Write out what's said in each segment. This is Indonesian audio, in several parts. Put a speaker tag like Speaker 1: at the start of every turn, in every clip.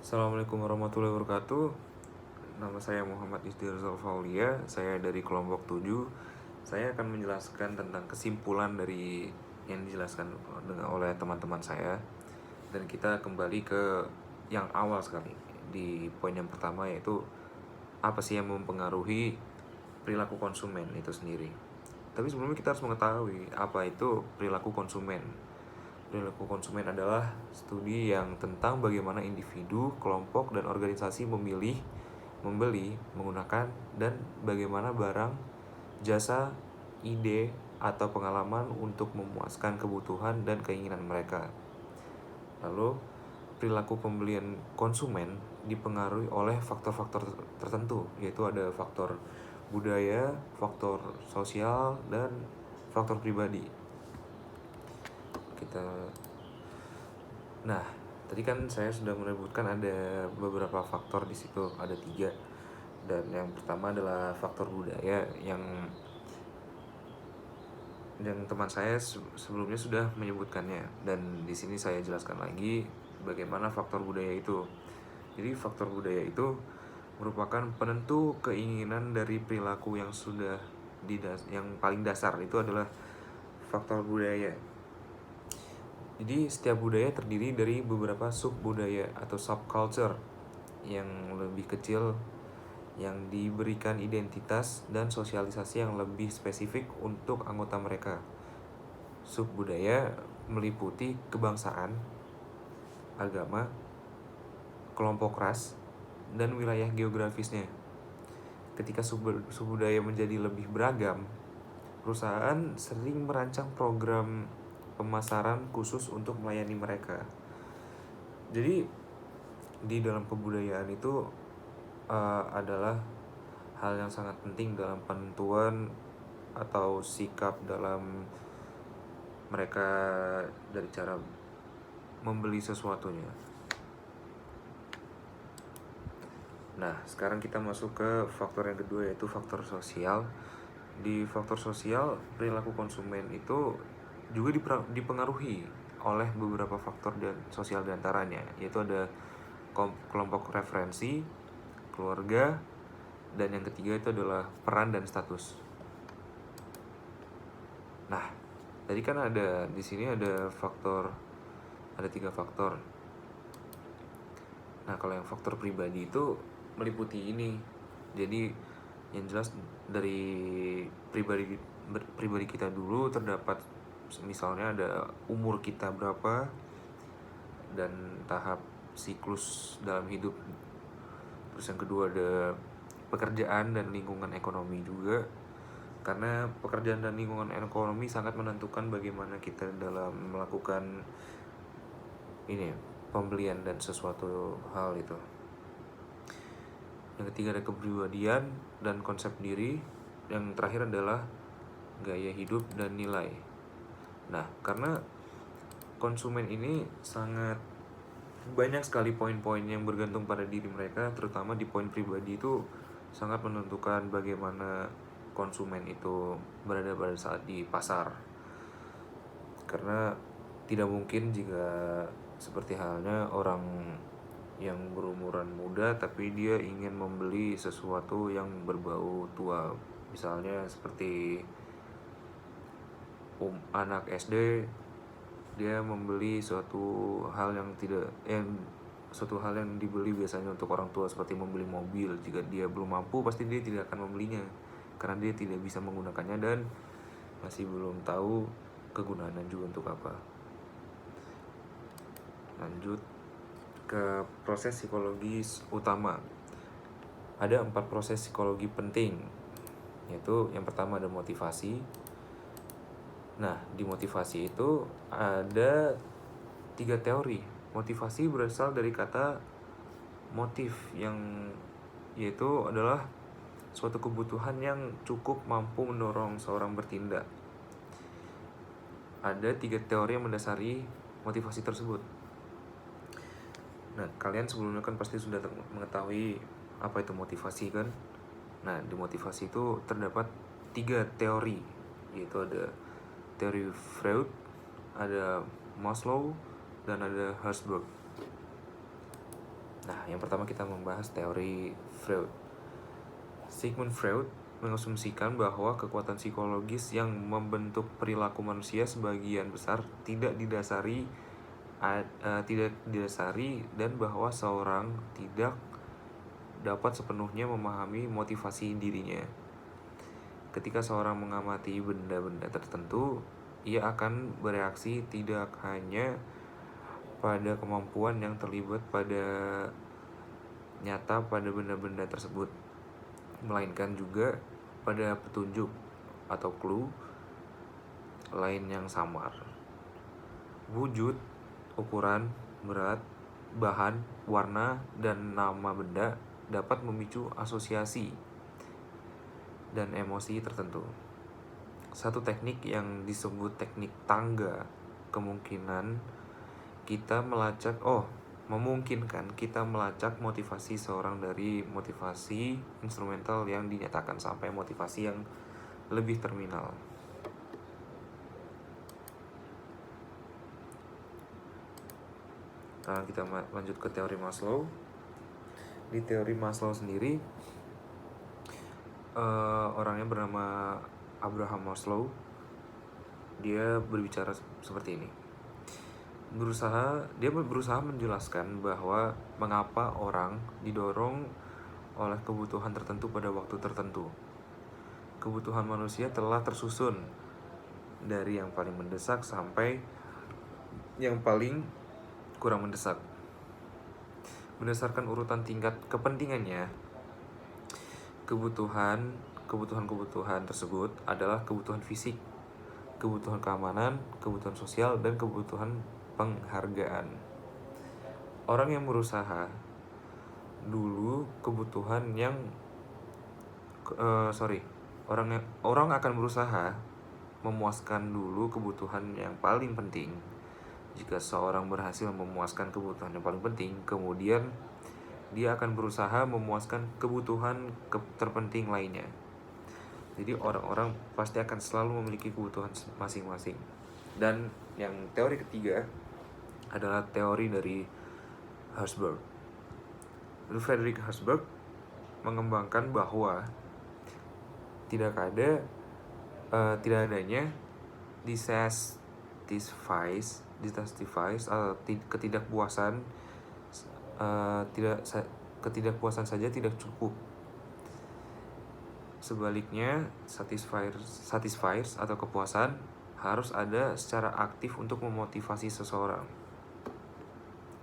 Speaker 1: Assalamualaikum warahmatullahi wabarakatuh. Nama saya Muhammad Isdirzal Faulia. Saya dari kelompok 7. Saya akan menjelaskan tentang kesimpulan dari yang dijelaskan oleh teman-teman saya. Dan kita kembali ke yang awal sekali. Di poin yang pertama, yaitu apa sih yang mempengaruhi perilaku konsumen itu sendiri. Tapi sebelumnya kita harus mengetahui apa itu perilaku konsumen. Perilaku konsumen adalah studi yang tentang bagaimana individu, kelompok, dan organisasi memilih, membeli, menggunakan, dan bagaimana barang, jasa, ide, atau pengalaman untuk memuaskan kebutuhan dan keinginan mereka. Lalu, perilaku pembelian konsumen dipengaruhi oleh faktor-faktor tertentu, yaitu ada faktor budaya, faktor sosial, dan faktor pribadi. Nah, tadi kan saya sudah menyebutkan ada beberapa faktor di situ, ada 3. Dan yang pertama adalah faktor budaya yang teman saya sebelumnya sudah menyebutkannya, dan di sini saya jelaskan lagi bagaimana faktor budaya itu. Jadi faktor budaya itu merupakan penentu keinginan dari perilaku yang yang paling dasar itu adalah faktor budaya. Jadi setiap budaya terdiri dari beberapa sub-budaya atau subculture yang lebih kecil yang diberikan identitas dan sosialisasi yang lebih spesifik untuk anggota mereka. Sub-budaya meliputi kebangsaan, agama, kelompok ras, dan wilayah geografisnya. Ketika sub-budaya menjadi lebih beragam, perusahaan sering merancang program pemasaran khusus untuk melayani mereka. Jadi di dalam kebudayaan itu adalah hal yang sangat penting dalam penentuan atau sikap dalam mereka dari cara membeli sesuatunya. Nah, sekarang kita masuk ke faktor yang kedua, yaitu faktor sosial. Di faktor sosial, perilaku konsumen itu juga dipengaruhi oleh beberapa faktor dan sosial diantaranya, yaitu ada kelompok referensi, keluarga, dan yang ketiga itu adalah peran dan status. Nah, tadi kan di sini ada 3 faktor. Nah, kalau yang faktor pribadi itu meliputi ini. Jadi yang jelas dari pribadi kita dulu terdapat, misalnya ada umur kita berapa dan tahap siklus dalam hidup. Terus yang kedua ada pekerjaan dan lingkungan ekonomi juga, karena pekerjaan dan lingkungan ekonomi sangat menentukan bagaimana kita dalam melakukan pembelian dan sesuatu hal itu. Yang ketiga ada kepribadian dan konsep diri. Yang terakhir adalah gaya hidup dan nilai. Nah, karena konsumen ini sangat banyak sekali poin-poin yang bergantung pada diri mereka, terutama di poin pribadi itu sangat menentukan bagaimana konsumen itu berada pada saat di pasar. Karena tidak mungkin jika seperti halnya orang yang berumuran muda tapi dia ingin membeli sesuatu yang berbau tua. Misalnya seperti anak SD, dia membeli suatu hal yang dibeli biasanya untuk orang tua, seperti membeli mobil. Jika dia belum mampu, pasti dia tidak akan membelinya karena dia tidak bisa menggunakannya dan masih belum tahu kegunaannya juga untuk apa. Lanjut ke proses psikologis utama. Ada 4 proses psikologi penting, yaitu yang pertama ada motivasi. Nah, di motivasi itu ada 3 teori. Motivasi berasal dari kata motif, yang yaitu adalah suatu kebutuhan yang cukup mampu mendorong seorang bertindak. Ada 3 teori yang mendasari motivasi tersebut. Nah, kalian sebelumnya kan pasti sudah mengetahui apa itu motivasi kan? Nah, di motivasi itu terdapat 3 teori, yaitu ada teori Freud, ada Maslow, dan ada Herzberg. Nah, yang pertama kita membahas teori Freud. Sigmund Freud mengasumsikan bahwa kekuatan psikologis yang membentuk perilaku manusia sebagian besar tidak didasari dan bahwa seorang tidak dapat sepenuhnya memahami motivasi dirinya. Ketika seorang mengamati benda-benda tertentu, ia akan bereaksi tidak hanya pada kemampuan yang terlibat pada nyata pada benda-benda tersebut, melainkan juga pada petunjuk atau clue lain yang samar. Wujud, ukuran, berat, bahan, warna, dan nama benda dapat memicu asosiasi dan emosi tertentu. Satu teknik yang disebut teknik tangga memungkinkan kita melacak motivasi seorang dari motivasi instrumental yang dinyatakan sampai motivasi yang lebih terminal. Nah, kita lanjut ke teori Maslow. Di teori Maslow sendiri, orangnya bernama Abraham Maslow. Dia berbicara seperti ini. Dia berusaha menjelaskan bahwa mengapa orang didorong oleh kebutuhan tertentu pada waktu tertentu. Kebutuhan manusia telah tersusun dari yang paling mendesak sampai yang paling kurang mendesak. Berdasarkan urutan tingkat kepentingannya, kebutuhan tersebut adalah kebutuhan fisik, kebutuhan keamanan, kebutuhan sosial, dan kebutuhan penghargaan. Orang akan berusaha memuaskan dulu kebutuhan yang paling penting. Jika seorang berhasil memuaskan kebutuhan yang paling penting, kemudian dia akan berusaha memuaskan kebutuhan terpenting lainnya. Jadi orang-orang pasti akan selalu memiliki kebutuhan masing-masing. Dan yang teori ketiga adalah teori dari Herzberg. Friedrich Herzberg mengembangkan bahwa tidak adanya ketidakpuasan saja tidak cukup. Sebaliknya, satisfiers atau kepuasan harus ada secara aktif untuk memotivasi seseorang.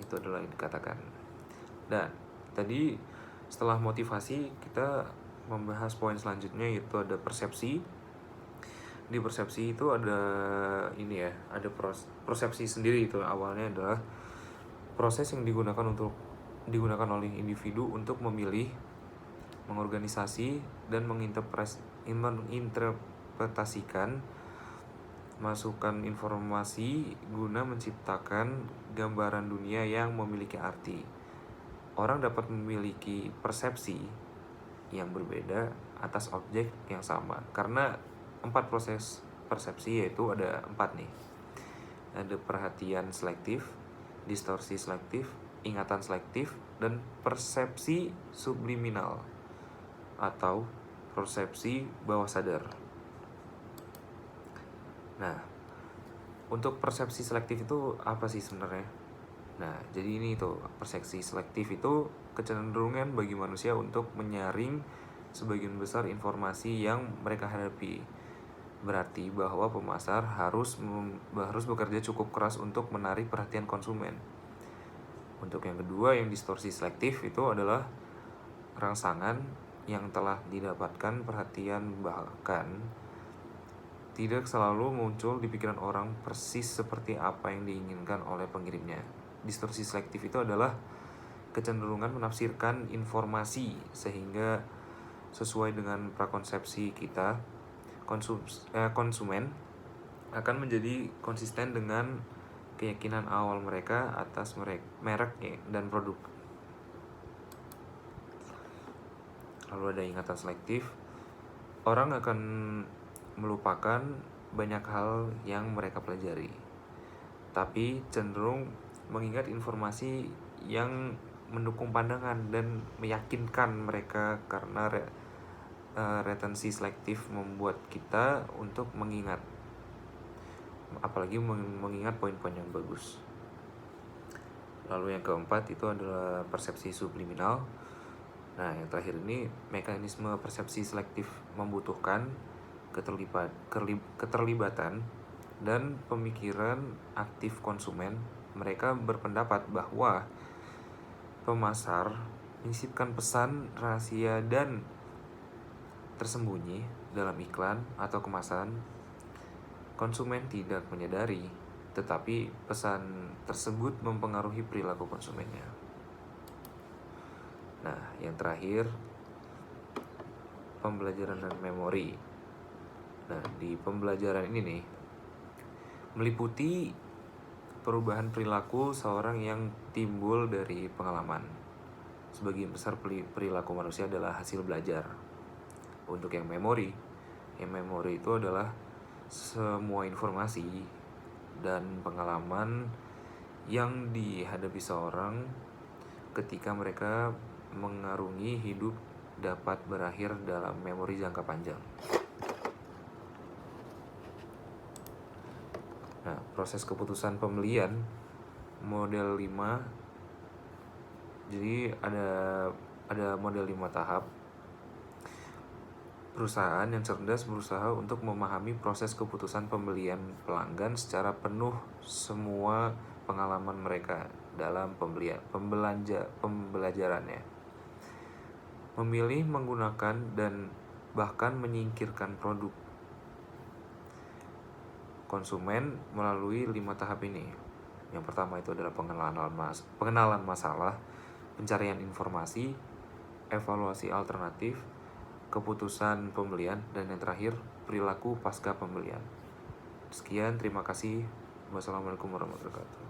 Speaker 1: Itu adalah yang dikatakan. Dan tadi setelah motivasi, kita membahas poin selanjutnya, yaitu ada persepsi. Di persepsi itu ada persepsi sendiri. Itu awalnya adalah proses yang digunakan oleh individu untuk memilih, mengorganisasi, dan menginterpretasikan masukan informasi guna menciptakan gambaran dunia yang memiliki arti. Orang dapat memiliki persepsi yang berbeda atas objek yang sama karena 4 proses persepsi, yaitu ada 4 nih. Ada perhatian selektif, distorsi selektif, ingatan selektif, dan persepsi subliminal atau persepsi bawah sadar. Nah, untuk persepsi selektif itu apa sih sebenarnya? Nah, jadi ini tuh, persepsi selektif itu kecenderungan bagi manusia untuk menyaring sebagian besar informasi yang mereka hadapi. Berarti bahwa pemasar harus bekerja cukup keras untuk menarik perhatian konsumen. Untuk yang kedua, yang distorsi selektif itu adalah rangsangan yang telah didapatkan perhatian bahkan tidak selalu muncul di pikiran orang persis seperti apa yang diinginkan oleh pengirimnya. Distorsi selektif itu adalah kecenderungan menafsirkan informasi sehingga sesuai dengan prakonsepsi kita. Konsumen akan menjadi konsisten dengan keyakinan awal mereka atas merek dan produk. Lalu ada ingatan selektif. Orang akan melupakan banyak hal yang mereka pelajari, tapi cenderung mengingat informasi yang mendukung pandangan dan meyakinkan mereka, karena retensi selektif membuat kita untuk mengingat, apalagi mengingat poin-poin yang bagus. Lalu yang keempat itu adalah persepsi subliminal. Nah, yang terakhir ini, mekanisme persepsi selektif membutuhkan keterlibatan dan pemikiran aktif konsumen. Mereka berpendapat bahwa pemasar menyisipkan pesan rahasia dan tersembunyi dalam iklan atau kemasan. Konsumen tidak menyadari, tetapi pesan tersebut mempengaruhi perilaku konsumennya. Nah, yang terakhir, pembelajaran dan memori. Nah, di pembelajaran ini nih, meliputi perubahan perilaku seorang yang timbul dari pengalaman. Sebagian besar perilaku manusia adalah hasil belajar. Untuk yang memori itu adalah semua informasi dan pengalaman yang dihadapi seorang ketika mereka mengarungi hidup dapat berakhir dalam memori jangka panjang. Nah, proses keputusan pembelian model 5. Jadi ada model 5 tahap. Perusahaan yang cerdas berusaha untuk memahami proses keputusan pembelian pelanggan secara penuh semua pengalaman mereka dalam pembelajarannya. Memilih, menggunakan, dan bahkan menyingkirkan produk konsumen melalui 5 tahap ini. Yang pertama itu adalah pengenalan masalah, pencarian informasi, evaluasi alternatif, keputusan pembelian, dan yang terakhir perilaku pasca pembelian. Sekian, terima kasih. Wassalamualaikum warahmatullahi wabarakatuh.